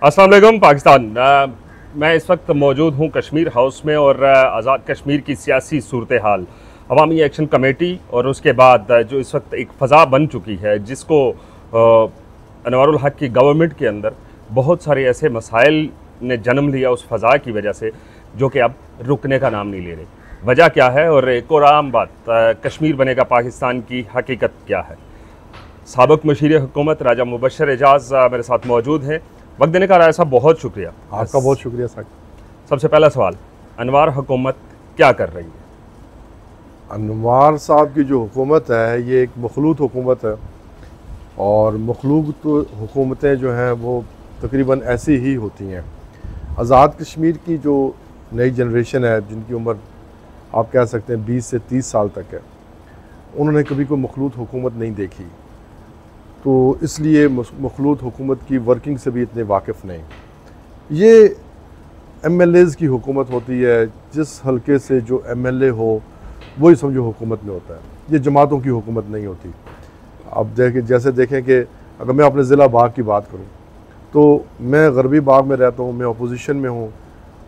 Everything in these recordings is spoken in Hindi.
अस्सलाम वालेकुम पाकिस्तान। मैं इस वक्त मौजूद हूँ कश्मीर हाउस में और आज़ाद कश्मीर की सियासी सूरत हाल, अवामी एक्शन कमेटी और उसके बाद जो इस वक्त एक फ़ज़ा बन चुकी है जिसको अनवारुल हक की गवर्नमेंट के अंदर बहुत सारे ऐसे मसाइल ने जन्म लिया उस फ़ज़ा की वजह से जो कि अब रुकने का नाम नहीं ले रहे। वजह क्या है और एक और आम बात, कश्मीर बनेगा पाकिस्तान की हकीकत क्या है। साबिक़ मशीर हुकूमत राजा मुबशर एजाज मेरे साथ मौजूद हैं। वक्त देने का राय साहब बहुत शुक्रिया। आपका बहुत शुक्रिया साहब। सबसे पहला सवाल, अनवार हुकूमत क्या कर रही है? अनवार साहब की जो हुकूमत है ये एक मखलूत हुकूमत है और मखलूत हुकूमतें जो हैं वो तकरीबन ऐसी ही होती हैं। आज़ाद कश्मीर की जो नई जनरेशन है जिनकी उम्र आप कह सकते हैं 20 से 30 साल तक है, उन्होंने कभी कोई मखलूत हुकूमत नहीं देखी, तो इसलिए मखलूत हुकूमत की वर्किंग से भी इतने वाकिफ़ नहीं। ये MLAs की हुकूमत होती है, जिस हलके से जो MLA हो वही समझो हुकूमत में होता है। ये जमातों की हुकूमत नहीं होती। अब देखें कि अगर मैं अपने ज़िला बाग की बात करूं तो मैं गरबी बाग में रहता हूं, मैं अपोजिशन में हूं।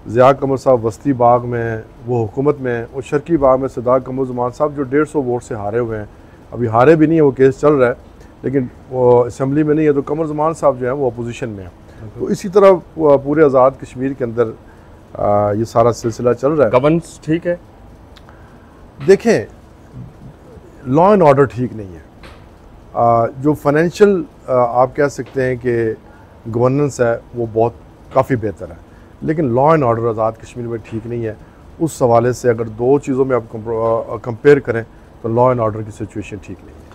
ज़िया कमर साहब वस्ती बाग में हैं, वो हुकूमत में हैं, और शर्की बाग में सदाक कमरुज़्ज़मान साहब जो 150 वोट से हारे हुए हैं, अभी हारे भी नहीं है, वो केस चल रहा है, लेकिन वो असम्बली में नहीं है, तो कमरुज़्ज़मान साहब जो हैं वो अपोजिशन में हैं। तो इसी तरह पूरे आज़ाद कश्मीर के अंदर ये सारा सिलसिला चल रहा है। गवर्नेंस ठीक है? देखें, लॉ एंड ऑर्डर ठीक नहीं है। जो फाइनेंशियल आप कह सकते हैं कि गवर्नेंस है वो बहुत काफ़ी बेहतर है, लेकिन law and order Azad Kashmir में ठीक नहीं है। उस हवाले से अगर दो चीज़ों में आप कंपेयर करें तो लॉ एंड ऑर्डर की सिचुएशन ठीक नहीं है।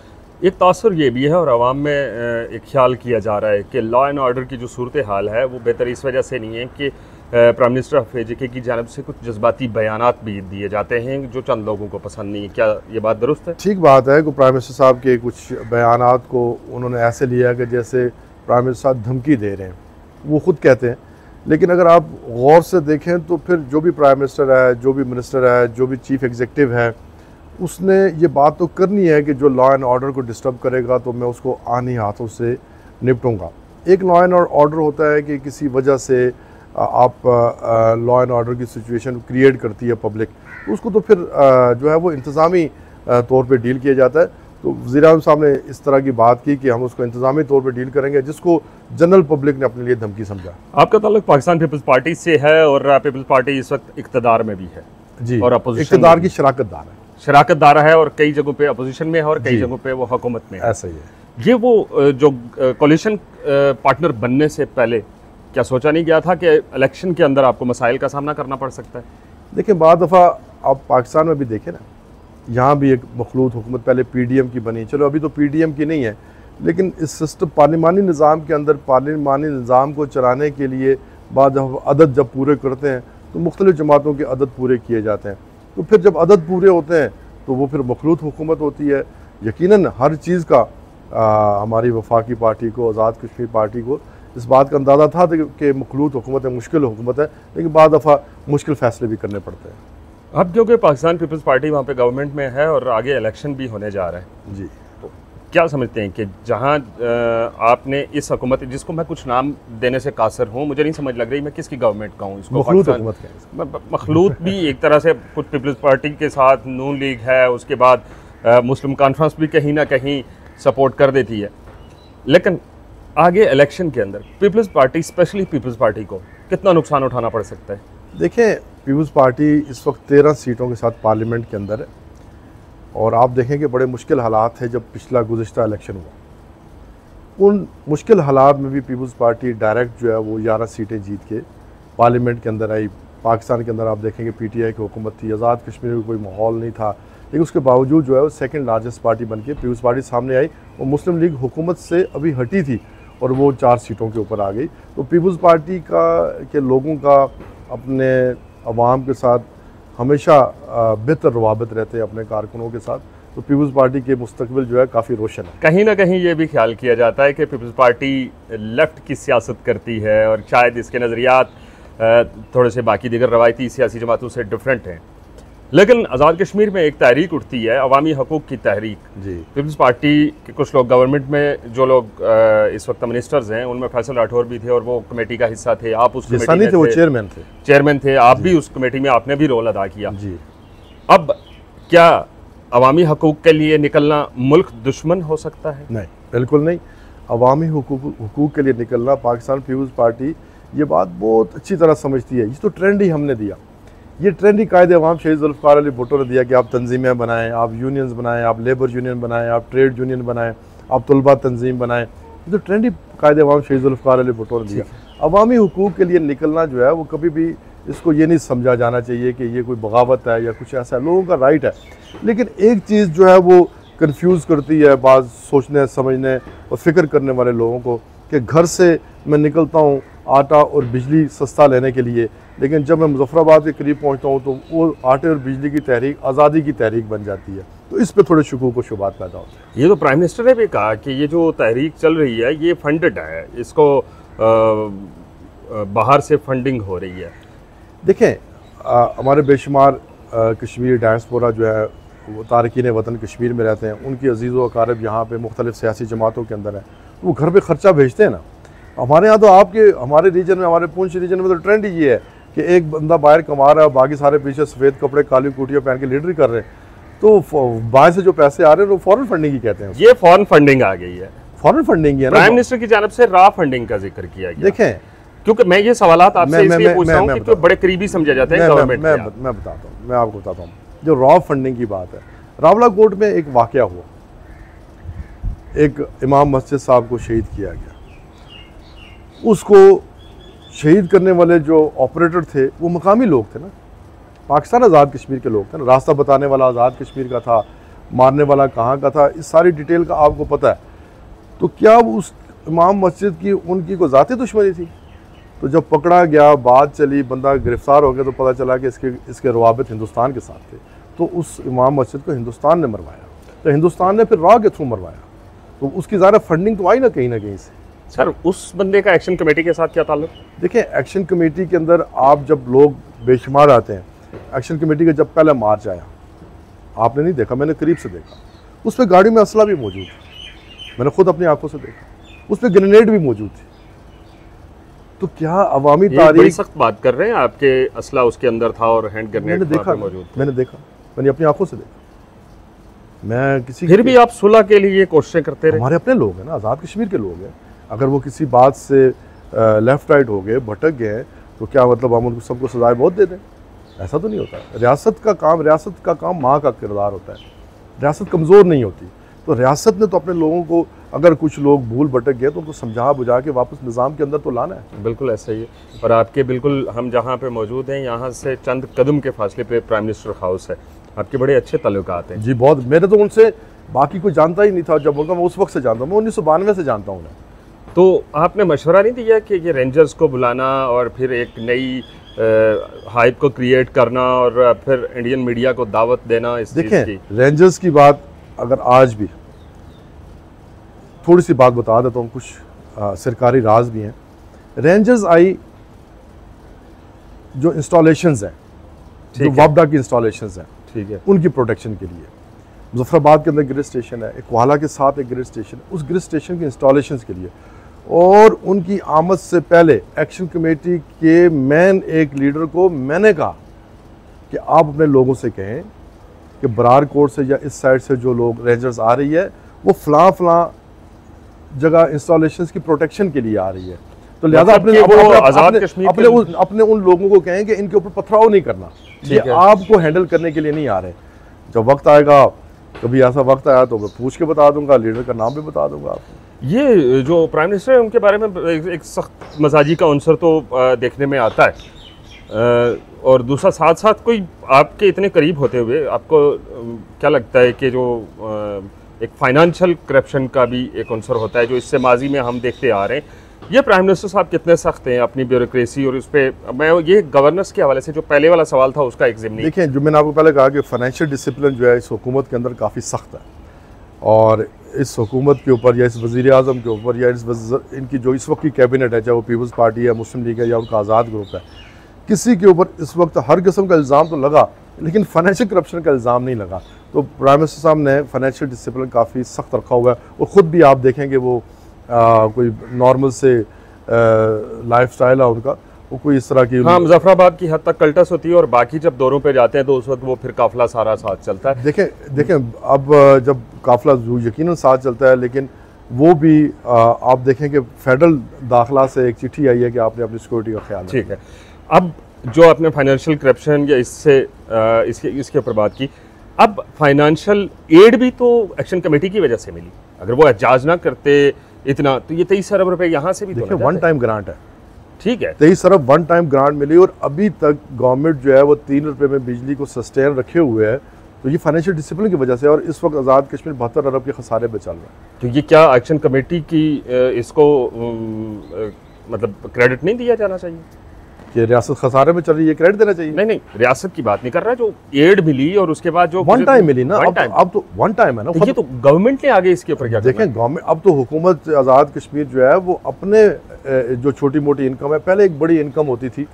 एक तासुर ये भी है और आवाम में एक ख्याल किया जा रहा है कि लॉ एंड ऑर्डर की जो सूरत हाल है वो बेहतर इस वजह से नहीं है कि प्राइम मिनिस्टर ऑफ AJK की जानब से कुछ जज्बाती बयानात भी दिए जाते हैं जो चंद लोगों को पसंद नहीं है। क्या ये बात दुरुस्त है? ठीक बात है कि प्राइम मिनिस्टर साहब के कुछ बयानात को उन्होंने ऐसे लिया कि जैसे प्राइम मिनिस्टर साहब धमकी दे रहे हैं, वो खुद कहते हैं। लेकिन अगर आप गौर से देखें तो फिर जो भी प्राइम मिनिस्टर है, जो भी मिनिस्टर है, जो भी चीफ एग्जीक्यूटिव है, उसने ये बात तो करनी है कि जो लॉ एंड ऑर्डर को डिस्टर्ब करेगा तो मैं उसको आने हाथों से निपटूंगा। एक लॉ एंड ऑर्डर होता है कि किसी वजह से आप लॉ एंड ऑर्डर की सिचुएशन क्रिएट करती है पब्लिक, तो उसको तो फिर जो है वो इंतज़ामी तौर पे डील किया जाता है। तो वज़ीर आज़म साहब ने इस तरह की बात की कि हम उसको इंतज़ामी तौर पे डील करेंगे, जिसको जनरल पब्लिक ने अपने लिए धमकी समझा। आपका ताल्लुक पाकिस्तान पीपल्स पार्टी से है और पीपल्स पार्टी इस वक्त इक़्तदार में भी है जी, और अपोजिशन इक़्तदार की शराकतदार है, शराकतदार है और कई जगहों पे अपोजिशन में है और कई जगहों पे वो हुकूमत में है। ऐसा ही है। ये वो जो कोलिशन पार्टनर बनने से पहले क्या सोचा नहीं गया था कि इलेक्शन के अंदर आपको मसाइल का सामना करना पड़ सकता है? देखिए, बाद दफ़ा आप पाकिस्तान में भी देखें ना, यहाँ भी एक मखलूत हुकूमत पहले PDM की बनी, चलो अभी तो PDM की नहीं है, लेकिन इस सिस्टम पार्लिमानी निज़ाम के अंदर पार्लिमानी निज़ाम को चलाने के लिए बाद अदद जब पूरे करते हैं तो मुख्तलिफ़ जमातों के अदद पूरे किए जाते हैं। तो फिर जब अदद पूरे होते हैं तो वो फिर मखलूत हुकूमत होती है। यकीनन हर चीज़ का हमारी वफाकी पार्टी को, आज़ाद कश्मीर पार्टी को इस बात का अंदाज़ा था कि मखलूत हुकूमत है, मुश्किल हुकूमत है, लेकिन बाद दफ़ा मुश्किल फ़ैसले भी करने पड़ते हैं। अब क्योंकि पाकिस्तान पीपल्स पार्टी वहाँ पे गवर्नमेंट में है और आगे इलेक्शन भी होने जा रहा है जी, तो क्या समझते हैं कि जहाँ आपने इस हुकूमत, जिसको मैं कुछ नाम देने से कासर हूँ, मुझे नहीं समझ लग रही मैं किसकी गवर्नमेंट का हूँ, इसको मखलूत हुकूमत का मखलूत भी एक तरह से कुछ पीपल्स पार्टी के साथ नून लीग है, उसके बाद मुस्लिम कॉन्फ्रेंस भी कहीं ना कहीं सपोर्ट कर देती है, लेकिन आगे इलेक्शन के अंदर peoples party, specially peoples party को कितना नुकसान उठाना पड़ सकता है? देखें, पीपल्स पार्टी इस वक्त 13 सीटों के साथ पार्लियामेंट के अंदर है और आप देखें कि बड़े मुश्किल हालात है। जब पिछला गुज़िश्ता इलेक्शन हुआ, उन मुश्किल हालात में भी पीपल्स पार्टी डायरेक्ट जो है वो 11 सीटें जीत के पार्लियामेंट के अंदर आई। पाकिस्तान के अंदर आप देखेंगे PTI की हुकूमत थी, आज़ाद कश्मीर में कोई माहौल नहीं था, लेकिन उसके बावजूद जो है वो सेकेंड लार्जेस्ट पार्टी बन के पीपल्स पार्टी सामने आई और मुस्लिम लीग हुकूमत से अभी हटी थी और वो 4 सीटों के ऊपर आ गई। तो पीपल्स पार्टी के लोगों का अपने अवाम के साथ हमेशा बेहतर रवाबत रहते हैं अपने कारकुनों के साथ, तो पीपल्स पार्टी के मुस्तकबिल जो है काफ़ी रोशन है। कहीं ना कहीं ये भी ख्याल किया जाता है कि पीपल्स पार्टी लेफ़्ट की सियासत करती है और शायद इसके नज़रियात थोड़े से बाकी दीगर रवायती सियासी जमातों से डिफरेंट हैं, लेकिन आज़ाद कश्मीर में एक तहरीक उठती है, अवामी हकूक़ की तहरीक। जी, पीपल्स पार्टी के कुछ लोग, गवर्नमेंट में जो लोग इस वक्त मिनिस्टर्स हैं, उनमें फैसल राठौर भी थे और वो कमेटी का हिस्सा थे। आप उस कमेटी में थे, वो चेयरमैन थे, आप भी उस कमेटी में, आपने भी रोल अदा किया जी। अब क्या अवामी हकूक़ के लिए निकलना मुल्क दुश्मन हो सकता है? नहीं, बिल्कुल नहीं। अवामी हुकूक़ के लिए निकलना, पाकिस्तान पीपल्स पार्टी ये बात बहुत अच्छी तरह समझती है। ये तो ट्रेंड ही हमने दिया, ये ट्रेंड ही कायदे अवाम शहीद ज़ुल्फ़िकार अली भुट्टो ने दिया कि आप तंजीमें बनाएं, आप यूनियंस बनाएं, आप लेबर यूनियन बनाएं, आप ट्रेड यूनियन बनाएं, आप तलबा तंजीम बनाएं। ये तो ट्रेंड ही कायदे अवाम शहीद ज़ुल्फ़िकार अली भुट्टो ने दिया। अवामी हुकूक़ के लिए निकलना जो है वो कभी भी इसको ये नहीं समझा जाना चाहिए कि ये कोई बगावत है या कुछ ऐसा है, लोगों का राइट है। लेकिन एक चीज़ जो है वो कंफ्यूज करती है बात सोचने समझने और फ़िक्र करने वाले लोगों को कि घर से मैं निकलता हूँ आटा और बिजली सस्ता लेने के लिए, लेकिन जब मैं मुज़फ़्फ़राबाद के करीब पहुँचता हूँ तो वो आटे और बिजली की तहरीक आज़ादी की तहरीक बन जाती है। तो इस पे थोड़े शकूक व शुबात पैदा होते हैं। ये तो प्राइम मिनिस्टर ने भी कहा कि ये जो तहरीक चल रही है ये फंडेड है, इसको बाहर से फंडिंग हो रही है। देखें, हमारे बेशुमार कश्मीरी डायस्पोरा जो है वो तारकीन वतन कश्मीर में रहते हैं, उनकी अजीज़ व अकारब यहाँ पे मुख्तलिफ़ सियासी जमातों के अंदर हैं, वो घर पे ख़र्चा भेजते हैं ना। हमारे यहाँ तो हमारे रीजन में, हमारे पुंछ रीजन में तो ट्रेंड ही ये है कि एक बंदा बाहर कमा रहा है, बाकी सारे पीछे सफ़ेद कपड़े काली कुटियाँ पहन के लीडरी कर रहे हैं, तो बाहर से जो पैसे आ रहे हैं वो फॉरेन फंडिंग ही कहते हैं। ये फॉरेन फंडिंग आ गई है, फॉरेन फंडिंग है। प्राइम मिनिस्टर की जानब से रॉ फंडिंग का जिक्र किया गया। देखें, क्योंकि मैं ये सवालात आपसे इसलिए पूछ रहा हूं कि बड़े करीबी समझे जाते हैं गवर्नमेंट के। मैं बताता हूँ, मैं आपको बताता हूँ जो रॉ फंडिंग की बात है। रावला कोट में एक वाक़या हुआ, एक इमाम मस्जिद साहब को शहीद किया गया। उसको शहीद करने वाले जो ऑपरेटर थे वो मकामी लोग थे ना, पाकिस्तान आज़ाद कश्मीर के लोग थे ना। रास्ता बताने वाला आज़ाद कश्मीर का था, मारने वाला कहाँ का था, इस सारी डिटेल का आपको पता है। तो क्या उस इमाम मस्जिद की उनकी कोई ज़ाती दुश्मनी थी? तो जब पकड़ा गया, बात चली, बंदा गिरफ्तार हो गया, तो पता चला कि इसके रवाबित हिंदुस्तान के साथ थे। तो उस इमाम मस्जिद को हिंदुस्तान ने मरवाया, तो हिंदुस्तान ने फिर रॉ के थ्रू मरवाया, तो उसकी ज़्यादा फंडिंग तो आई ना कहीं से। सर, उस बंदे का एक्शन कमेटी के साथ क्या ताल्लुक? देखिए, एक्शन कमेटी के अंदर आप जब लोग बेशुमार आते हैं, एक्शन कमेटी का जब पहला मार्च आया, आपने नहीं देखा, मैंने करीब से देखा, उस पर गाड़ी में असला भी मौजूद था, मैंने खुद अपनी आंखों से देखा, उस पर ग्रेनेड भी मौजूद थी। तो क्या अवामी तारीख, बड़ी सख्त बात कर रहे हैं, आपके असला उसके अंदर था और हैंड ग्रेनेड मौजूद? मैंने देखा, मैंने अपनी आंखों से देखा। मैं किसी फिर भी आप सुलह के लिए कोशिशें करते रहे? हमारे अपने लोग हैं ना, आज़ाद कश्मीर के लोग हैं। अगर वो किसी बात से लेफ़्ट राइट हो गए, भटक गए, तो क्या मतलब हम उनको सबको सजाएं बहुत दे दें? ऐसा तो नहीं होता। रियासत का काम माँ का किरदार होता है, रियासत कमज़ोर नहीं होती। तो रियासत ने तो अपने लोगों को, अगर कुछ लोग भूल भटक गए तो उनको समझा बुझा के वापस निज़ाम के अंदर तो लाना है। बिल्कुल ऐसा ही है। और आपके बिल्कुल, हम जहाँ पे मौजूद हैं यहाँ से चंद कदम के फासले पे प्राइम मिनिस्टर हाउस है, आपके बड़े अच्छे ताल्लुकात हैं। जी बहुत, मेरे तो उनसे बाकी कोई जानता ही नहीं था। जब उनका मैं उस वक्त से जानता हूँ, मैं 1992 से जानता हूँ उन्हें। तो आपने मशवरा नहीं दिया कि ये रेंजर्स को बुलाना और फिर एक नई हाइप को क्रिएट करना और फिर इंडियन मीडिया को दावत देना इस चीज़ की? रेंजर्स की बात अगर आज भी, थोड़ी सी बात बता देता हूँ, कुछ सरकारी राज भी हैं। रेंजर्स आई जो इंस्टॉलेशंस हैं, जो वापडा की इंस्टॉलेशंस हैं, ठीक है, उनकी प्रोटेक्शन के लिए। मुजफ्फराबाद के अंदर ग्रिड स्टेशन है, एक कोहाला के साथ एक ग्रिड स्टेशन, उस ग्रिड स्टेशन की इंस्टॉलेशंस के लिए। और उनकी आमद से पहले एक्शन कमेटी के मेन एक लीडर को मैंने कहा कि आप अपने लोगों से कहें कि बरार कोट से या इस साइड से जो लोग रेंजर्स आ रही है वो फलां जगह इंस्टॉलेशंस की प्रोटेक्शन के लिए आ रही है, तो लिहाजा अपने उन लोगों को कहें कि इनके ऊपर पथराव नहीं करना, ये आपको हैंडल करने के लिए नहीं आ रहे। जब वक्त आएगा, कभी ऐसा वक्त आया तो मैं पूछ के बता दूंगा, लीडर का नाम भी बता दूंगा आपको। ये जो प्राइम मिनिस्टर है उनके बारे में एक सख्त मजाजी का अंसर तो देखने में आता है, और दूसरा साथ साथ कोई आपके इतने करीब होते हुए आपको क्या लगता है कि जो एक फाइनेंशियल करप्शन का भी एक अंसर होता है जो इससे माजी में हम देखते आ रहे हैं, ये प्राइम मिनिस्टर साहब कितने सख्त हैं अपनी ब्यूरोक्रेसी और उस पर? मैं ये गवर्नेंस के हवाले से जो पहले वाला सवाल था उसका एक ज़िम्नी। देखिए, जो मैंने आपको पहले कहा कि फाइनेंशियल डिसिप्लिन जो है इस हुकूमत के अंदर काफ़ी सख्त है, और इस हुकूमत के ऊपर या इस वज़ीर आज़म के ऊपर या इनकी जो इस वक्त की कैबिनेट है, चाहे वो पीपल्स पार्टी है, मुस्लिम लीग है या उनका आज़ाद ग्रुप है, किसी के ऊपर इस वक्त हर किस्म का इल्ज़ाम तो लगा लेकिन फाइनेंशियल करप्शन का इल्ज़ाम नहीं लगा। तो प्राइम मिनिस्टर साहब ने फाइनेंशियल डिसिप्लिन काफ़ी सख्त रखा हुआ है, और ख़ुद भी आप देखेंगे वो कोई नॉर्मल से लाइफस्टाइल है उनका, वो कोई इस तरह की। हाँ, मुजफ्फराबाद की हद तक कल्टस होती है, और बाकी जब दौरों पे जाते हैं तो उस वक्त वो फिर काफिला सारा साथ चलता है। देखें अब जब काफिला यकीनन साथ चलता है, लेकिन वो भी आप देखें कि फेडरल दाखिला से एक चिट्ठी आई है कि आपने अपनी सिक्योरिटी का ख्याल। ठीक है, अब जो आपने फाइनेंशियल करप्शन या इससे इसके ऊपर बात की, अब फाइनेंशियल एड भी तो एक्शन कमेटी की वजह से मिली। अगर वो एहजाज ना करते इतना, तो ये 23 अरब रुपए यहाँ से भी देखिए वन टाइम ग्रांट है। ठीक है, 23 अरब वन टाइम ग्रांट मिली, और अभी तक गवर्नमेंट जो है वो 3 रुपये में बिजली को सस्टेन रखे हुए है। तो ये फाइनेंशियल डिसिप्लिन की वजह से, और इस वक्त आज़ाद कश्मीर 72 अरब के खसारे पे चल रहा है। तो ये क्या एक्शन कमेटी की इसको मतलब क्रेडिट नहीं दिया जाना चाहिए कि रियासत खसारे में चल रही है, क्रेडिट देना चाहिए? नहीं, रियासत की बात नहीं कर रहा, जो एड मिली और उसके बाद जो वन टाइम मिली ना, अब तो वन टाइम है ना। तो ये तो गवर्नमेंट ने आगे इसके ऊपर क्या देखें, गवर्नमेंट अब तो हुकूमत आज़ाद कश्मीर जो है वो अपने जो छोटी मोटी इनकम है, पहले एक बड़ी इनकम होती थी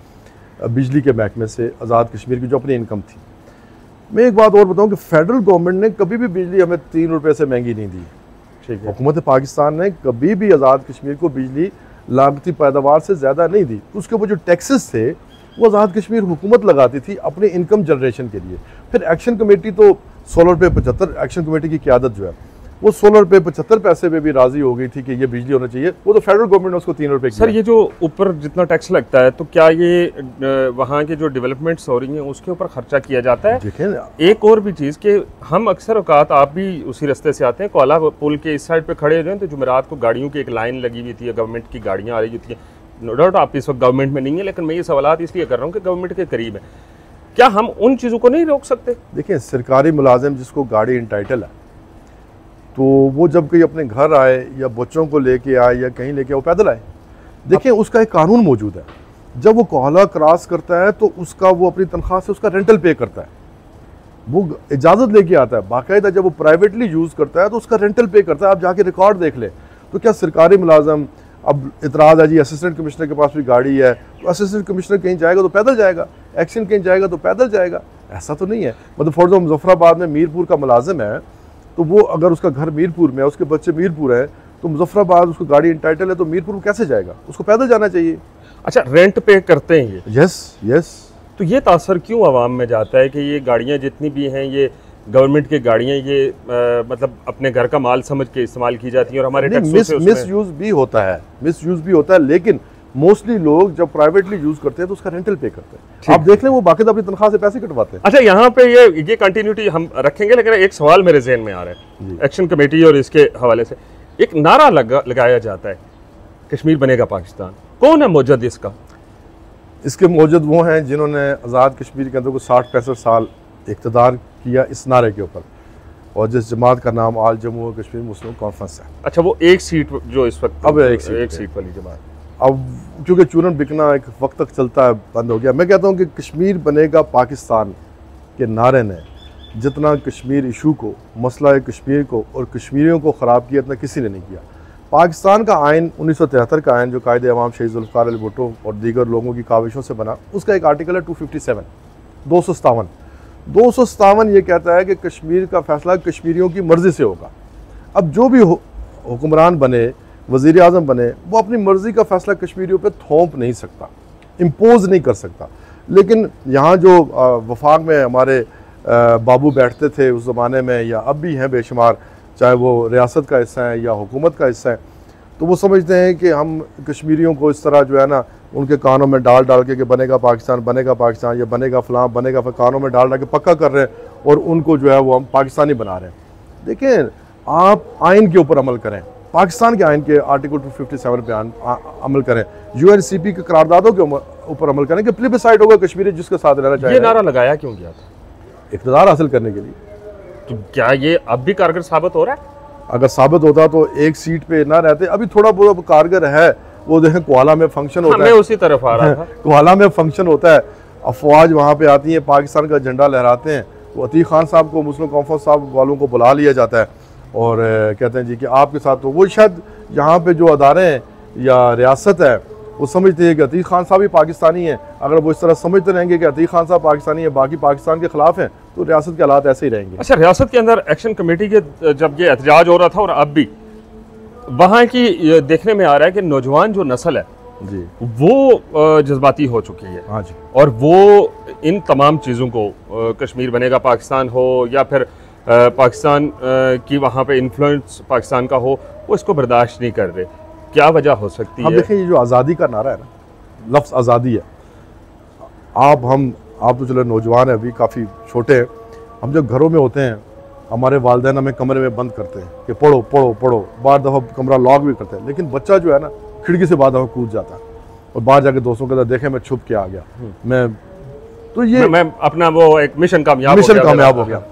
बिजली के महकमे से आज़ाद कश्मीर की, जो अपनी इनकम थी। मैं एक बात और बताऊं कि फेडरल गवर्नमेंट ने कभी भी बिजली हमें 3 रुपये से महंगी नहीं दी। ठीक है, हुकूमत पाकिस्तान ने कभी भी आज़ाद कश्मीर को बिजली लागती पैदावार से ज़्यादा नहीं दी। उसके ऊपर जो टैक्सेस थे वो आज़ाद कश्मीर हुकूमत लगाती थी अपने इनकम जनरेशन के लिए। फिर एक्शन कमेटी तो 16 रुपये 75, एक्शन कमेटी की क़यादत जो है वो 16 रुपये 75 पैसे पे भी राज़ी हो गई थी कि ये बिजली होना चाहिए। वो तो फेडरल गवर्नमेंट ने उसको 3 रुपये। सर, ये जो ऊपर जितना टैक्स लगता है, तो क्या ये वहाँ के जो डेवलपमेंट्स हो रही हैं उसके ऊपर खर्चा किया जाता है? देखिए, एक और भी चीज़ कि हम अक्सर औकात, आप भी उसी रास्ते से आते हैं, कोला पुल के इस साइड पे खड़े हुए हैं, तो जुमेरात को गाड़ियों की एक लाइन लगी हुई थी, गवर्नमेंट की गाड़ियाँ आ रही होती हैं। नो डाउट आप इस वक्त गवर्नमेंट में नहीं है, लेकिन मैं ये सवाल इसलिए कर रहा हूँ कि गवर्नमेंट के करीब है, क्या हम उन चीज़ों को नहीं रोक सकते? देखिए, सरकारी मुलाजिम जिसको गाड़ी इंटाइटल है, तो वो जब कहीं अपने घर आए या बच्चों को लेके आए या कहीं लेके वो पैदल आए। देखिए, उसका एक कानून मौजूद है, जब वो कोहला क्रॉस करता है तो उसका वो अपनी तनख्वाह से उसका रेंटल पे करता है, वो इजाज़त लेके आता है बाकायदा। जब वो प्राइवेटली यूज़ करता है तो उसका रेंटल पे करता है। आप जाके रिकॉर्ड देख ले। तो क्या सरकारी मुलाजम, अब इतराज़ है जी असिस्टेंट कमिश्नर के पास भी गाड़ी है, तो असिस्टेंट कमिश्नर कहीं जाएगा तो पैदल जाएगा, एक्शन कहीं जाएगा तो पैदल जाएगा? ऐसा तो नहीं है। मतलब फॉर एग्जाम्पल मुजफ्फराबाद में मीरपुर का मुलाजिम है, तो वो अगर उसका घर मीरपुर में है, उसके बच्चे मीरपुर हैं, तो मुजफ्फराबाद उसको गाड़ी इंटाइटल है, तो मीरपुर को कैसे जाएगा? उसको पैदल जाना चाहिए। अच्छा, रेंट पे करते हैं ये? यस। तो ये तासर क्यों आवाम में जाता है कि ये गाड़ियाँ जितनी भी हैं, ये गवर्नमेंट की गाड़ियाँ, ये मतलब अपने घर का माल समझ के इस्तेमाल की जाती हैं, और हमारे मिस यूज़ भी होता है, लेकिन मोस्टली लोग जब प्राइवेटली यूज करते हैं तो उसका रेंटल पे करते हैं। आप देख लें, वो बाकायदा अपनी तनख्वाह से पैसे कटवाते हैं। अच्छा, यहाँ पे ये कंटिन्यूटी हम रखेंगे, लेकिन एक सवाल मेरे जहन में आ रहा है एक्शन कमेटी और इसके हवाले से। एक नारा लगाया जाता है, कश्मीर बनेगा पाकिस्तान। कौन है मौजूद इसका? इसके मौजूद वो हैं जिन्होंने आज़ाद कश्मीर के अंदर को 60-65 साल इक़्तिदार किया इस नारे के ऊपर, और जिस जमात का नाम आल जम्मू कश्मीर मुस्लिम कॉन्फ्रेंस है। अच्छा, वो एक सीट जो इस वक्त अब एक सीट वाली जमात, अब क्योंकि चूरन बिकना एक वक्त तक चलता है, बंद हो गया। मैं कहता हूँ कि कश्मीर बनेगा पाकिस्तान के नारे ने जितना कश्मीर इशू को, मसला कश्मीर को और कश्मीरियों को ख़राब किया, इतना किसी ने नहीं किया। पाकिस्तान का आइन 1973 का आइन, जो कायदे अवाम शहीद ज़ुल्फ़िकार अली भुट्टो और दीगर लोगों की काविशों से बना, उसका एक आर्टिकल है 257 ये कहता है कि कश्मीर का फ़ैसला कश्मीरियों की मर्ज़ी से होगा। अब जो भी हुक्मरान बने, वज़ीर आज़म बने, वो अपनी मर्ज़ी का फ़ैसला कश्मीरियों पे थोप नहीं सकता, इम्पोज़ नहीं कर सकता। लेकिन यहाँ जो वफाक में हमारे बाबू बैठते थे उस ज़माने में, या अब भी हैं बेशुमार, चाहे वो रियासत का हिस्सा है या हुकूमत का हिस्सा है, तो वो समझते हैं कि हम कश्मीरियों को इस तरह जो है ना, उनके कानों में डाल के बनेगा पाकिस्तान या बनेगा फ़लाँ बनेगा, कानों में डाल के पक्का कर रहे हैं, और उनको जो है वो हम पाकिस्तानी बना रहे हैं। देखें, आप आइन के ऊपर अमल करें, पाकिस्तान के आइन के आर्टिकल 257 पे अमल करें, UNCP के करारदादों के ऊपर अमल करें कि प्लेबिसाइड होगा कश्मीरी जिसके साथ रहना चाहिए। ये नारा लगाया क्यों गया था? इक़्तिदार हासिल करने के लिए। तो क्या ये अब भी कारगर साबित हो रहा है? अगर साबित होता तो एक सीट पे ना रहते। अभी थोड़ा बहुत कारगर है, वो देखें कोहाला में फंक्शन होता है, मैं उसी तरफ आ रहा था। कोहाला में फंक्शन होता है, अफवाज वहाँ पे आती हैं, पाकिस्तान का झंडा लहराते हैं, तो अतीक खान साहब को, मुस्लिम कॉन्फ्रेंस साहब वालों को बुला लिया जाता है और कहते हैं जी कि आपके साथ, तो वो शायद यहाँ पे जो अदारे हैं या रियासत है वो समझते हैं कि अतीक खान साहब भी पाकिस्तानी हैं। अगर वो इस तरह समझते रहेंगे कि अतीक खान साहब पाकिस्तानी है, बाकी पाकिस्तान के खिलाफ हैं, तो रियासत के हालात ऐसे ही रहेंगे। अच्छा, रियासत के अंदर एक्शन कमेटी के जब ये एहतजाज हो रहा था और अब भी वहाँ की ये देखने में आ रहा है कि नौजवान जो नस्ल है जी वो जज्बाती हो चुकी है। हाँ जी। और वो इन तमाम चीज़ों को कश्मीर बनेगा पाकिस्तान हो या फिर पाकिस्तान की वहाँ पे इन्फ्लुएंस पाकिस्तान का हो, वो इसको बर्दाश्त नहीं कर रहे। क्या वजह हो सकती है? देखिए, ये जो आज़ादी का नारा है ना, लफ्ज़ आज़ादी है। आप तो चलो नौजवान है, अभी काफ़ी छोटे हैं। हम जब घरों में होते हैं, हमारे वालिदैन हमें कमरे में बंद करते हैं कि पढ़ो पढ़ो पढ़ो, बार दफ़ा कमरा लॉक भी करते हैं, लेकिन बच्चा जो है ना खिड़की से बाहर कूद जाता है और बाहर जाके दोस्तों के साथ देखे मैं छुप के आ गया, मैं अपना वो एक मिशन कामयाब हो गया।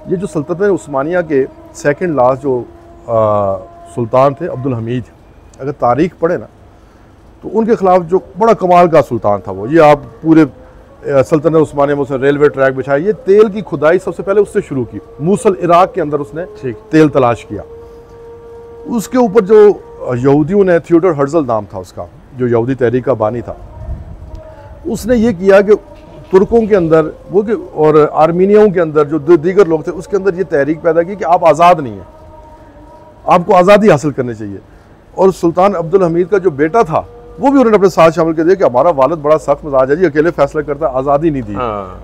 ये जो सल्तनत उस्मानिया के सेकंड लास्ट जो सुल्तान थे अब्दुल हमीद, अगर तारीख पढ़े ना तो उनके खिलाफ जो बड़ा कमाल का सुल्तान था वो, ये आप पूरे सल्तनत उस्मानिया में उसने रेलवे ट्रैक बिछाया, ये तेल की खुदाई सबसे पहले उससे शुरू की। मूसल इराक के अंदर उसने तेल तलाश किया। उसके ऊपर जो यहूदियों ने, थियोडोर हर्जल नाम था उसका, जो यहूदी तहरीक का बानी था, उसने ये किया कि तुर्कों के अंदर वो कि और आर्मीनियों के अंदर जो दीगर लोग थे उसके अंदर ये तहरीक पैदा की कि आप आज़ाद नहीं हैं, आपको आज़ादी हासिल करनी चाहिए। और सुल्तान अब्दुल हमीद का जो बेटा था वो भी उन्होंने अपने साथ शामिल कर दिया कि हमारा वालिद बड़ा सख्त मिजाज है जी, अकेले फैसला करता है, आज़ादी नहीं दी।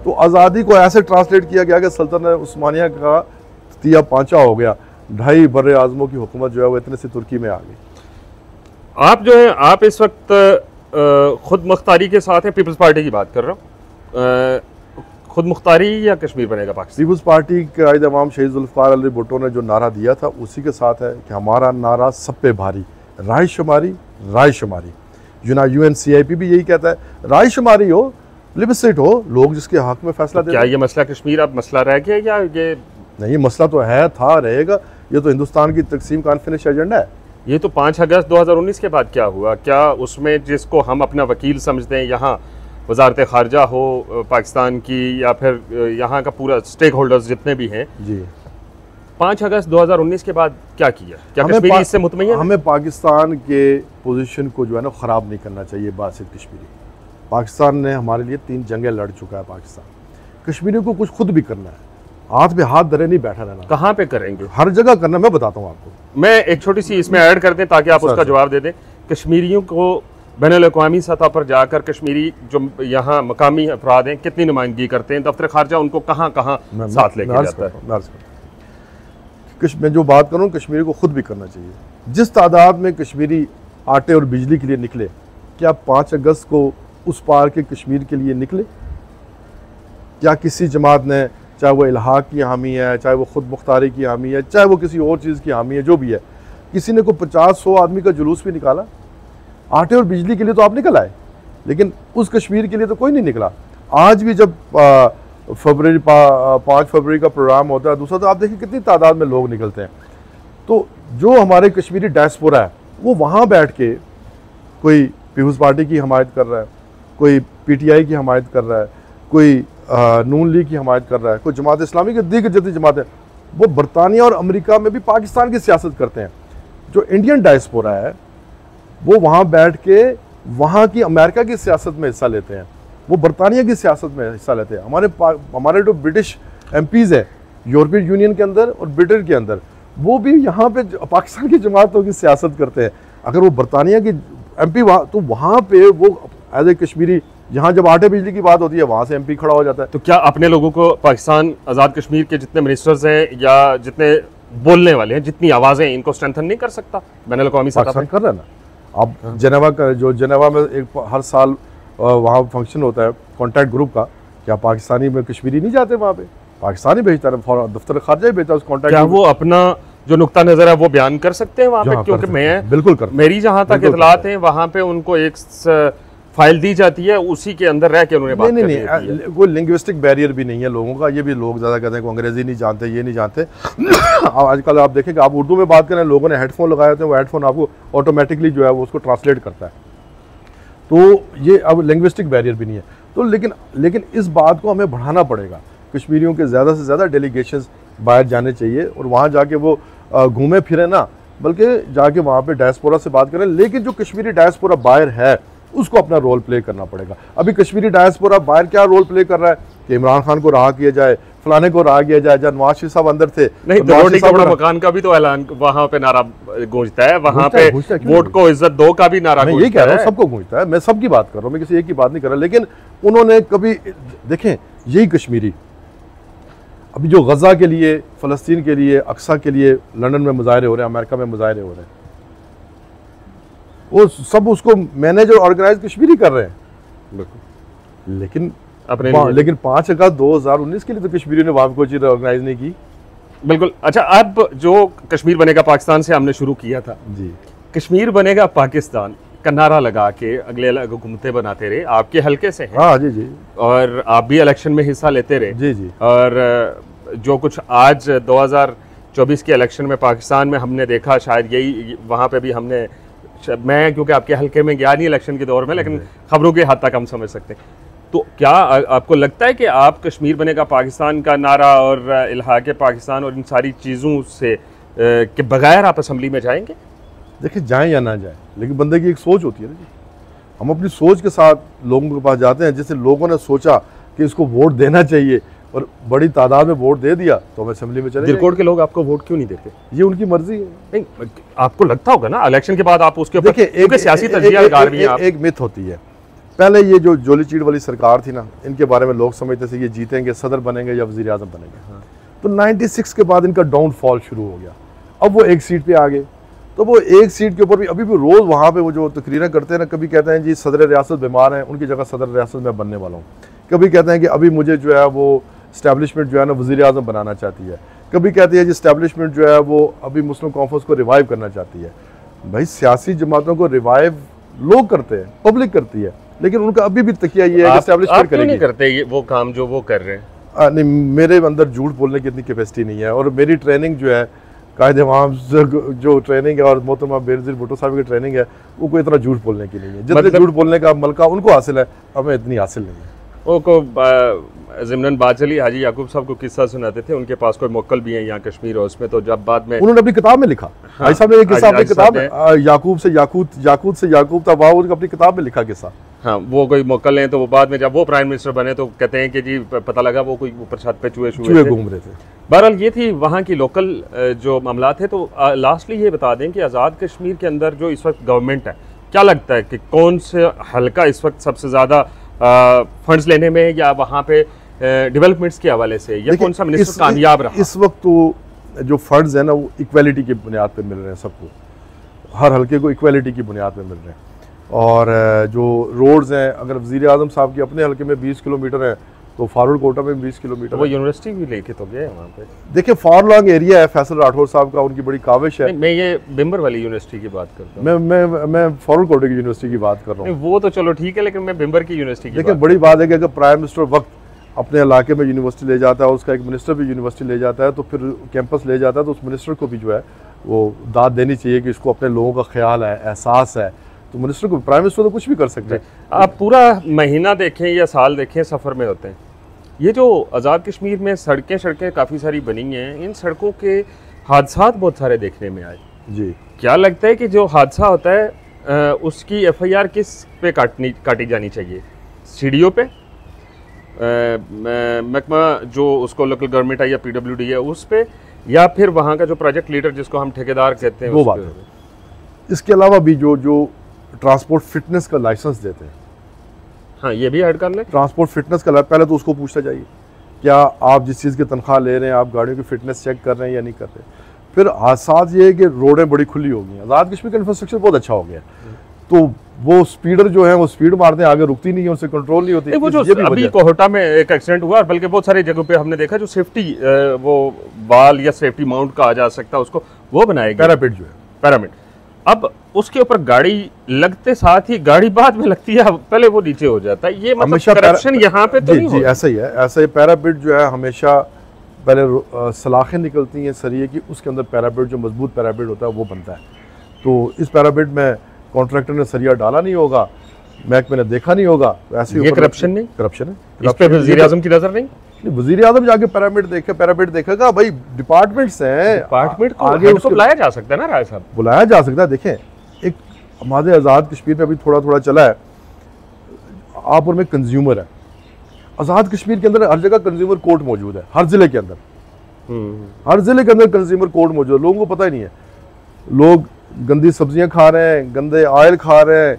तो आज़ादी को ऐसे ट्रांसलेट किया गया कि सल्तनत उस्मानिया का तिया पांचा हो गया, 2.5 बर्रे आज़मों की हुकूमत जो है वो इतने से तुर्की में आ गई। आप जो है, आप इस वक्त खुद मुख्तारी के साथ हैं, पीपल्स पार्टी की बात कर रहा हूँ, खुद मुख्तारी या कश्मीर बनेगा पाकिस्तान? पीपल्स पार्टी के कायद अवाम शहीद जुल्फ़िकार अली भुट्टो ने जो नारा दिया था उसी के साथ है कि हमारा नारा सब पे भारी, राय शुमारी राय शुमारी। UNCIP भी यही कहता है, राय शुमारी हो, प्लेबिसाइट हो, लोग जिसके हक में फैसला दें। क्या ये मसला कश्मीर अब मसला रह गया या ये नहीं? मसला तो है, था, रहेगा। ये तो हिंदुस्तान की तकसीम का अनफिनिश एजेंडा है। ये तो 5 अगस्त 2019 के बाद क्या हुआ? क्या उसमें जिसको हम अपना वकील समझते हैं, यहाँ वजारत खारजा हो पाकिस्तान की या फिर यहाँ का पूरा स्टेक होल्डर्स जितने भी हैं जी, 5 अगस्त 2019 के बाद क्या किया? क्या कश्मीरी इससे मुतमईन? हमें पाकिस्तान के पोजीशन को जो है ना ख़राब नहीं करना चाहिए। बात सिर्फ कश्मीरी, पाकिस्तान ने हमारे लिए 3 जंगें लड़ चुका है। पाकिस्तान, कश्मीरियों को कुछ खुद भी करना है, हाथ पे हाथ धरे नहीं बैठा रहना। कहाँ पे करेंगे? हर जगह करना। मैं बताता हूँ आपको, मैं एक छोटी सी इसमें ऐड कर दें ताकि आप उसका जवाब दे दें। कश्मीरियों को बैनुल-अक़वामी सतह पर जाकर कश्मीरी जो यहाँ मकामी अफराद हैं कितनी नुमाइंदगी करते हैं? दफ्तर खारजा उनको कहाँ कहाँ साथ लेके जाता है? मैं जो बात करूँ, कश्मीरी को खुद भी करना चाहिए। जिस तादाद में कश्मीरी आटे और बिजली के लिए निकले, क्या 5 अगस्त को उस पार के कश्मीर के लिए निकले? क्या किसी जमात ने, चाहे वो इल्हाक की हामी है, चाहे वो खुद मुख्तारी की हामी है, चाहे वो किसी और चीज़ की हामी है, जो भी है, किसी ने को 50-100 आदमी का जुलूस भी निकाला? आटे और बिजली के लिए तो आप निकल आए, लेकिन उस कश्मीर के लिए तो कोई नहीं निकला। आज भी जब 5 फरवरी का प्रोग्राम होता है दूसरा, तो आप देखिए कितनी तादाद में लोग निकलते हैं। तो जो हमारे कश्मीरी डायस्पोरा है वो वहाँ बैठ के कोई पीपल्स पार्टी की हमायत कर रहा है, कोई PTI की हमायत कर रहा है, कोई नून लीग की हमायत कर रहा है, कोई जमात इस्लामी की दीगर जितनी जमातें, वो बरतानिया और अमेरिका में भी पाकिस्तान की सियासत करते हैं। जो इंडियन डायस्पोरा है वो वहाँ बैठ के वहाँ की अमेरिका की सियासत में हिस्सा लेते हैं, वो बरतानिया की सियासत में हिस्सा लेते हैं। हमारे जो ब्रिटिश MPs है यूरोपियन यूनियन के अंदर और ब्रिटेन के अंदर, वो भी यहाँ पे पाकिस्तान की जमातों की सियासत करते हैं। अगर वो बरतानिया की MP तो वहाँ पे वो एज ए कश्मीरी, यहाँ जब आटे बिजली की बात होती है वहाँ से MP खड़ा हो जाता है। तो क्या अपने लोगों को पाकिस्तान आज़ाद कश्मीर के जितने मिनिस्टर्स हैं या जितने बोलने वाले हैं, जितनी आवाज़ें, इनको स्ट्रेंथन नहीं कर सकता बैनुल-अक़वामी सतह पर? कर रहा है ना। अब जेनेवा का, जो जेनेवा में एक हर साल वहाँ फंक्शन होता है कॉन्टैक्ट ग्रुप का, क्या पाकिस्तानी में कश्मीरी नहीं जाते वहाँ पे? पाकिस्तानी भेजता है, दफ्तर खारजा ही भेजता है उस कॉन्टैक्ट। क्या वो अपना जो नुक्ता नज़र है वो बयान कर सकते हैं वहाँ पे? क्योंकि मैं बिल्कुल कर, मेरी जहाँ तक इतलात है वहाँ पे उनको एक फाइल दी जाती है, उसी के अंदर रह के उन्होंने बात करनी होती है। कोई लिंग्विस्टिक बैरियर भी नहीं है लोगों का। ये भी लोग ज़्यादा कहते हैं कि अंग्रेज़ी नहीं जानते, ये नहीं जानते। आजकल आप देखेंगे, आप उर्दू में बात करें, लोगों ने हेडफोन लगाए होते हैं, वो हेडफोन आपको ऑटोमेटिकली जो है वो उसको ट्रांसलेट करता है। तो ये अब लिंग्विस्टिक बैरियर भी नहीं है। तो लेकिन इस बात को हमें बढ़ाना पड़ेगा। कश्मीरियों के ज़्यादा से ज़्यादा डेलीगेशंस बाहर जाने चाहिए और वहाँ जाके वो घूमे फिरे ना, बल्कि जाके वहाँ पे डायस्पोरा से बात करें। लेकिन जो कश्मीरी डायस्पोरा बाहर है उसको अपना रोल प्ले करना पड़ेगा। अभी कश्मीरी डायस्पोरा बाहर क्या रोल प्ले कर रहा है कि इमरान खान को रहा किया जाए, फलाने को रहा किया जाए। जब नवाज शरीफ साहब अंदर थे, नहीं तो रोटी कपड़ा मकान का भी तो ऐलान वहां पे नारा गूंजता है, वहां पे वोट को इज्जत दो का भी नारा गूंजता है। ये कह रहा हूँ सबको गूंजता है, मैं सबकी बात कर रहा हूँ, मैं किसी एक की बात नहीं कर रहा। लेकिन उन्होंने कभी देखें, यही कश्मीरी अभी जो गजा के लिए, फलस्तीन के लिए, अक्सा के लिए लंदन में मुजाहरे हो रहे हैं, अमेरिका में मुजाहरे हो रहे हैं, वो सब उसको मैनेज और ऑर्गेनाइज कश्मीरी कर रहे हैं। लेकिन लेकिन 5 अगस्त 2019 के लिए तो कश्मीरी ने वहां कोई चीज ऑर्गेनाइज नहीं की। बिल्कुल। अच्छा, अब जो कश्मीर बनेगा पाकिस्तान से हमने शुरू किया था जी, कश्मीर बनेगा पाकिस्तान का नारा लगा के अगले अलग हुकूमतें बनाते रहे, आपके हल्के से हैं। हाँ जी जी, और आप भी इलेक्शन में हिस्सा लेते रहे जी जी। और जो कुछ आज 2024 के इलेक्शन में पाकिस्तान में हमने देखा, शायद यही वहाँ पे भी हमने, मैं क्योंकि आपके हल्के में गया नहीं इलेक्शन के दौर में, लेकिन खबरों के हद तक हम समझ सकते हैं। तो क्या आपको लगता है कि आप कश्मीर बनेगा पाकिस्तान का नारा और इल्हाक़ पाकिस्तान और इन सारी चीज़ों से के बगैर आप असम्बली में जाएंगे? देखिए, जाएं या ना जाएं, लेकिन बंदे की एक सोच होती है ना जी। हम अपनी सोच के साथ लोगों के पास जाते हैं। जैसे लोगों ने सोचा कि इसको वोट देना चाहिए और बड़ी तादाद में वोट दे दिया तो हम असेंबली में चले। दिलकोट के लोग आपको वोट क्यों नहीं देते? ये उनकी मर्जी है। नहीं, आपको लगता होगा ना इलेक्शन के बाद आप उसके ऊपर, देखिए सियासी तजज़िया एक मिथ होती है। पहले ये जो जोली चीड़ वाली सरकार थी ना, इनके बारे में लोग समझते थे ये जीतेंगे, सदर बनेंगे या वज़ीर आज़म बनेंगे। तो 96 के बाद इनका डाउनफॉल शुरू हो गया। अब वो एक सीट पे आ गए, तो वो एक सीट के ऊपर भी अभी भी रोज़ वहाँ पे वो जो तकरीरें करते हैं ना, कभी कहते हैं जी सदर रियासत बीमार हैं, उनकी जगह सदर रियासत में बनने वाला हूँ। कभी कहते हैं कि अभी मुझे जो है वो इस्टेब्लिशमेंट जो है ना वज़ीर आज़म बनाना चाहती है। कभी कहती है जी इस्टेब्लिशमेंट जो है वो अभी मुस्लिम कॉन्फ्रेंस को रिवाइव करना चाहती है। भाई, सियासी जमातों को रिवाइव लोग करते हैं, पब्लिक करती है, लेकिन उनका अभी भी तकिया ये है कि एस्टैब्लिशमेंट करेगी। नहीं करते ये वो काम जो वो कर रहे हैं? नहीं, मेरे अंदर झूठ बोलने की इतनी कैपेसिटी नहीं है। और मेरी ट्रेनिंग जो है कायदे आवाम जो ट्रेनिंग है और मोहतरमा बेनज़ीर भुट्टो साहब की ट्रेनिंग है, वो कोई इतना झूठ बोलने की नहीं है। जितने झूठ बोलने का मलका उनको हासिल है, हमें इतनी हासिल नहीं है। वो को ज़िमनन बात चली, हाजी याकूब साहब को किस्सा सुनाते थे, उनके पास कोई मोक्कल भी है यहाँ कश्मीर और उसमें, तो जब बाद में उन्होंने अपनी किताब में लिखा, भाई साहब ने ये किस्सा अपनी किताब में, याकूब से याकूत, याकूत से याकूब था, वहाँ उन्होंने अपनी किताब में लिखा किस्सा। हाँ, वो कोई मोक्कल हैं, तो वो बाद में जब वो प्राइम मिनिस्टर बने तो कहते हैं कि जी पता लगा वो कोई ऊपर छत पे चूहे घूम रहे थे। बहरहाल ये थी वहाँ की लोकल जो मामला थे। तो लास्टली ये बता दें कि आज़ाद कश्मीर के अंदर जो इस वक्त गवर्नमेंट है, क्या लगता है कि कौन से हल्का इस वक्त सबसे ज़्यादा फंड्स लेने में या वहाँ पे डेवलपमेंट्स के हवाले से, या कौन सा मिनिस्टर कामयाब रहा? इस वक्त तो जो फंड्स है ना वो इक्वालिटी की बुनियाद पर मिल रहे हैं सबको, हर हल्के को इक्वालिटी की बुनियाद पर मिल रहे हैं। और जो रोड्स हैं, अगर वज़ीर आज़म साहब के अपने हल्के में 20 किलोमीटर है तो फारूक कोटा में 20 किलोमीटर। वो यूनिवर्सिटी भी लेके तो गए वहाँ पे। देखिए, फार लॉन्ग एरिया है, फैसल राठौर साहब का, उनकी बड़ी काविश है। मैं ये बिम्बर वाली यूनिवर्सिटी की बात करता हूँ। मैं फारूक कोटे की यूनिवर्सिटी की बात कर रहा हूँ। वो तो चलो ठीक है, लेकिन मैं बिम्बर की यूनिवर्सिटी की। देखिए, बड़ी बात है कि अगर प्राइम मिनिस्टर वक्त अपने इलाके में यूनिवर्सिटी ले जाता है, उसका एक मिनिस्टर भी यूनिवर्सिटी ले जाता है, तो फिर कैंपस ले जाता है, तो उस मिनिस्टर को भी जो है वो दाद देनी चाहिए कि इसको अपने लोगों का ख्याल है, एहसास है। तो मिनिस्टर को, प्राइम मिनिस्टर तो कुछ भी कर सकते हैं। आप पूरा महीना देखें या साल देखें, सफ़र में होते हैं। ये जो आज़ाद कश्मीर में सड़कें काफ़ी सारी बनी हैं, इन सड़कों के हादसात बहुत सारे देखने में आए जी। क्या लगता है कि जो हादसा होता है उसकी FIR किस पे काटी जानी चाहिए? CDO पे, महकमा जो उसको लोकल गवर्नमेंट है या PWD है उस पे, या फिर वहाँ का जो प्रोजेक्ट लीडर जिसको हम ठेकेदार कहते हैं वो बात है। इसके अलावा भी जो ट्रांसपोर्ट फिटनेस का लाइसेंस देते हैं, हाँ, ये भी ऐड कर लें। ट्रांसपोर्ट फिटनेस का पहले तो उसको पूछना चाहिए, क्या आप जिस चीज़ की तनख्वाह ले रहे हैं आप गाड़ियों की फिटनेस चेक कर रहे हैं या नहीं कर रहे। फिर साथ ये है कि रोडें बड़ी खुली हो गई हैं, आज़ाद कश्मीर का इंफ्रास्ट्रक्चर बहुत अच्छा हो गया, तो वो स्पीडर जो है वो स्पीड मारते हैं, आगे रुकती नहीं है, उनसे कंट्रोल नहीं होती। वो जो अभी कोहटा में एक एक्सीडेंट हुआ, बल्कि बहुत सारी जगहों पे हमने देखा जो सेफ्टी वो वाल या सेफ्टी माउंट कहा जा सकता है उसको, वो बनाया गया, पैरापेट जो है, पैरामिड। अब उसके ऊपर गाड़ी लगते साथ ही गाड़ी बाद में लगती है, पहले वो नीचे हो जाता है। ये मतलब करप्शन यहाँ पे तो नहीं जी, ऐसा ही है। ऐसा ही पैरापेट जो है हमेशा पहले सलाखें निकलती हैं सरिये की, उसके अंदर पैरापेट जो मजबूत पैरापेट होता है वो बनता है। तो इस पैरापेट में कॉन्ट्रैक्टर ने सरिया डाला नहीं होगा, महकमे ने देखा नहीं होगा, ऐसे ये करप्शन नहीं, करप्शन है। इस पे वज़ीर आज़म की नजर नहीं? वज़ीर आज़म जाके पैरापेट देखेगा, भाई डिपार्टमेंट्स हैं, डिपार्टमेंट को आगे उसको बुलाया जा सकता है ना राय साहब, बुलाया जा सकता है। देखें, एक हमारे आज़ाद कश्मीर में अभी थोड़ा चला है आप और मैं कंज्यूमर है। आज़ाद कश्मीर के अंदर हर जगह कंज्यूमर कोर्ट मौजूद है, हर ज़िले के अंदर, हर ज़िले के अंदर कंज्यूमर कोर्ट मौजूद है। लोगों को पता ही नहीं है, लोग गंदी सब्जियां खा रहे हैं, गंदे ऑयल खा रहे हैं,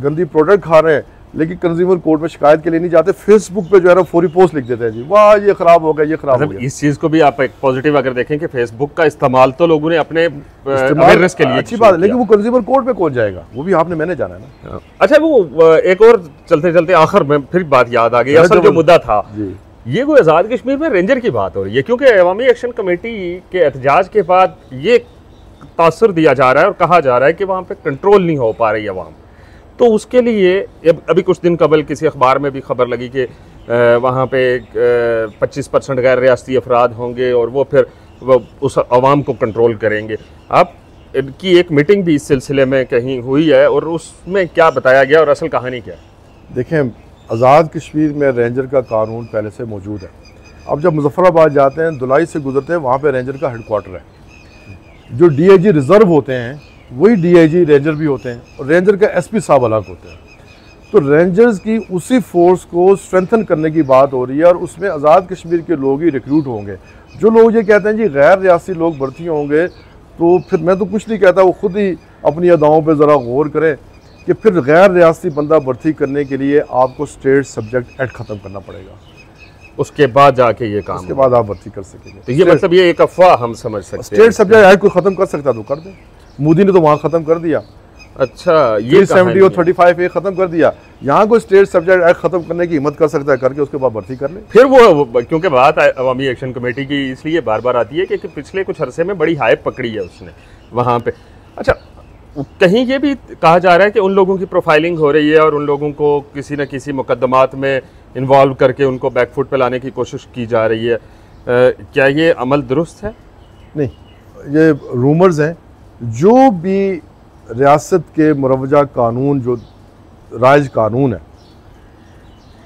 गंदी प्रोडक्ट खा रहे हैं, लेकिन कंज्यूमर कोर्ट में शिकायत के लिए नहीं जाते। फेसबुक पे जो है ना फौरी पोस्ट लिख देते हैं, जी वाह ये खराब हो गया, ये खराब हो गया। इस चीज़ को भी आप एक पॉजिटिव अगर देखें कि फेसबुक का इस्तेमाल तो लोगों ने अपने अवेयरनेस के लिए अच्छी बात है, लेकिन वो कंज्यूमर कोर्ट में कौन जाएगा, वो भी आपने मैंने जाना है ना। अच्छा, वो एक और चलते चलते आखिर में फिर बात याद आ गई, असल जो मुद्दा था ये कोई आज़ाद कश्मीर में रेंजर की बात हो रही है, क्योंकि अवामी एक्शन कमेटी के एहतजाज के बाद ये तासुर दिया जा रहा है और कहा जा रहा है कि वहाँ पे कंट्रोल नहीं हो पा रही है अवाम। तो उसके लिए अभी कुछ दिन कबल किसी अखबार में भी खबर लगी कि वहाँ पे 25% गैर रियासती अफराद होंगे और वो फिर वो उस अवाम को कंट्रोल करेंगे। आप की एक मीटिंग भी इस सिलसिले में कहीं हुई है और उसमें क्या बताया गया और असल कहानी क्या है? देखें, आज़ाद कश्मीर में रेंजर का कानून पहले से मौजूद है। अब जब मुजफ्फराबाद जाते हैं, दुलाई से गुजरते हैं, वहाँ पे रेंजर का हेडक्वार्टर है। जो डीआईजी रिजर्व होते हैं वही डीआईजी रेंजर भी होते हैं, और रेंजर का एसपी साहब अलग होते हैं। तो रेंजर्स की उसी फोर्स को स्ट्रेंथन करने की बात हो रही है, और उसमें आज़ाद कश्मीर के लोग ही रिक्रूट होंगे। जो लोग ये कहते हैं जी गैर रियासी लोग भर्ती होंगे, तो फिर मैं तो कुछ नहीं कहता, वो खुद ही अपनी अदाओं पर ज़रा गौर करें कि फिर गैर रियासी बंदा भर्ती करने के लिए आपको स्टेट सब्जेक्ट एक्ट ख़त्म करना पड़ेगा, उसके बाद जाके ये काम, उसके बाद आप भर्ती कर सकेंगे। तो ये मतलब ये एक अफवाह हम समझ सकते हैं। स्टेट सब्जेक्ट एक्ट को ख़त्म कर सकता तो कर दे, मोदी ने तो वहाँ ख़त्म कर दिया। अच्छा, ये 70 और 35A ख़त्म कर दिया। यहाँ कोई स्टेट सब्जेक्ट एक्ट ख़त्म करने की हिम्मत कर सकता है, करके उसके बाद भर्ती कर ले। फिर वो क्योंकि बात अवामी एक्शन कमेटी की इसलिए बार बार आती है कि पिछले कुछ अरसे में बड़ी हाइप पकड़ी है उसने वहाँ पे। अच्छा, कहीं ये भी कहा जा रहा है कि उन लोगों की प्रोफाइलिंग हो रही है और उन लोगों को किसी न किसी मुकदमात में इन्वॉल्व करके उनको बैकफुट पे लाने की कोशिश की जा रही है। क्या ये अमल दुरुस्त है? नहीं, ये रूमर्स हैं। जो भी रियासत के मुरवजा कानून, जो राज कानून है,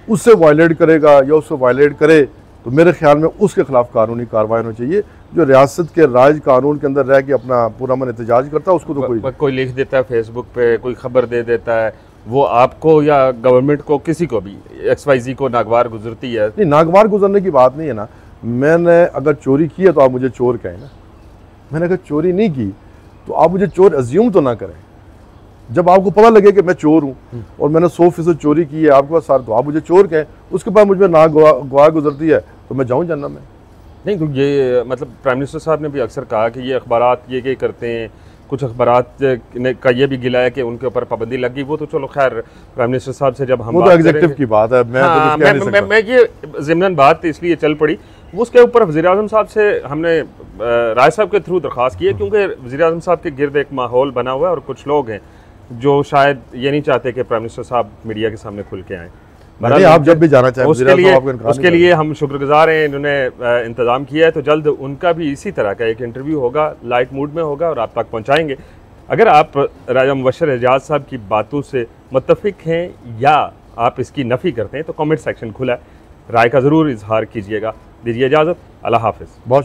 उससे वायलेट करेगा या उससे वायलेट करे, तो मेरे ख्याल में उसके खिलाफ कानूनी कार्रवाई होनी चाहिए। जो रियासत के राज कानून के अंदर रह के अपना पूरा मन एहतजाज करता है, उसको तो कोई लिख देता है फेसबुक पे, कोई खबर दे देता है, वो आपको या गवर्नमेंट को, किसी को भी, XYZ को नागवार गुजरती है। नहीं, नागवार गुजरने की बात नहीं है ना। मैंने अगर चोरी की है तो आप मुझे चोर कहें ना, मैंने अगर चोरी नहीं की तो आप मुझे चोर अज्यूम तो ना करें। जब आपको पता लगे कि मैं चोर हूँ और मैंने 100% चोरी की है आपके पास सार, तो आप मुझे चोर कहें। उसके बाद मुझ में नागवार गुजरती है तो मैं जाऊँ जन्नत में। नहीं, तो ये मतलब प्राइम मिनिस्टर साहब ने भी अक्सर कहा कि ये अखबारात ये करते हैं, कुछ अखबारात का ये भी गिला है कि उनके ऊपर पाबंदी लगी। वो तो चलो खैर प्राइम मिनिस्टर साहब से जब हम वो तो एग्जीक्यूटिव की बात है, मैं ये ज़िमनन बात इसलिए चल पड़ी, उसके ऊपर वज़ीर-ए-आज़म साहब से हमने राय साहब के थ्रू दरख्वास्त की है, क्योंकि वज़ीर-ए-आज़म साहब के गिर्द एक माहौल बना हुआ है और कुछ लोग हैं जो शायद ये नहीं चाहते कि प्राइम मिनिस्टर साहब मीडिया के सामने खुल के आएँ। आप जब भी जाना चाहें उसके लिए हम शुक्रगुजार हैं, इन्होंने इंतज़ाम किया है। तो जल्द उनका भी इसी तरह का एक इंटरव्यू होगा, लाइट मूड में होगा और आप तक पहुँचाएँगे। अगर आप राजा मुबश्शिर एजाज साहब की बातों से मुत्तफिक हैं या आप इसकी नफ़ी करते हैं तो कमेंट सेक्शन खुला है, राय का ज़रूर इजहार कीजिएगा। दीजिए इजाज़त, अल्लाह हाफ़िज़। बहुत